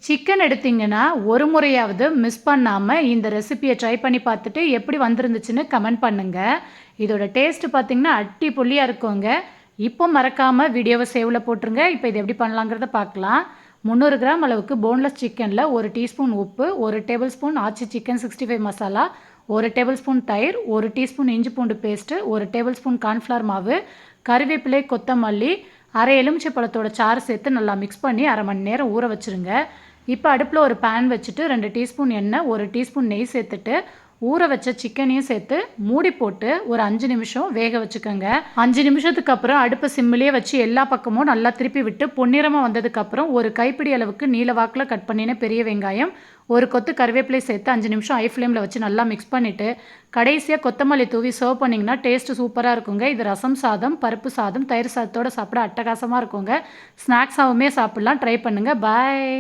Chicken எடுத்தீங்கன்னா, ஒரு முறையாவது மிஸ் பண்ணாம இந்த ரெசிபிய ட்ரை பண்ணி பார்த்துட்டு எப்படி வந்திருந்துச்சுன்னு கமெண்ட் பண்ணுங்க. இதோட டேஸ்ட் பார்த்தீங்கன்னா, அட்டிபொலியா இருக்குங்க. இப்போ மறக்காம வீடியோவ சேவ்ல போட்டுருங்க. இப்போ இது எப்படி பண்ணலாங்கிறத பார்க்கலாம். 300 கிராம் அளவுக்கு போன்லெஸ் சிக்கன்ல 1 டீஸ்பூன் உப்பு, 1 டேபிள் ஸ்பூன் ஆச்சி சிக்கன் 65 மசாலா, 1 டேபிள் ஸ்பூன் தயிர், 1 டீஸ்பூன் இஞ்சி பூண்டு பேஸ்ட்டு, 1 டேபிள் ஸ்பூன் கார்ன்ஃப்ளவர் மாவு, கறிவேப்பிலை, கொத்தமல்லி, அரை எலுமிச்சை பழத்தோட சாறு சேர்த்து நல்லா மிக்ஸ் பண்ணி 1/2 மணி நேரம் ஊற வச்சுருங்க. இப்போ அடுப்பில் ஒரு பேன் வச்சுட்டு 2 டீஸ்பூன் எண்ணெய், 1 டீஸ்பூன் நெய் சேர்த்துட்டு ஊற வச்ச சிக்கனையும் சேர்த்து மூடி போட்டு ஒரு 5 நிமிஷம் வேக வச்சுக்கோங்க. 5 நிமிஷத்துக்கு அப்புறம் அடுப்பை சிம்மிலேயே வச்சு எல்லா பக்கமும் நல்லா திருப்பி விட்டு பொன்னிறமாக வந்ததுக்கப்புறம் ஒரு கைப்பிடி அளவுக்கு நீல வாக்கில் கட் பண்ணின பெரிய வெங்காயம், ஒரு கொத்து கருவேப்பிலை சேர்த்து 5 நிமிஷம் ஹை ஃப்ளேமில் வச்சு நல்லா மிக்ஸ் பண்ணிவிட்டு கடைசியாக கொத்தமல்லி தூவி சர்வ் பண்ணிங்கன்னா டேஸ்ட்டு சூப்பராக இருக்குங்க. இது ரசம் சாதம், பருப்பு சாதம், தயிர் சாதத்தோடு சாப்பிட அட்டகாசமாக இருக்குங்க. ஸ்நாக்ஸாகவுமே சாப்பிட்லாம். ட்ரை பண்ணுங்கள். பாய்.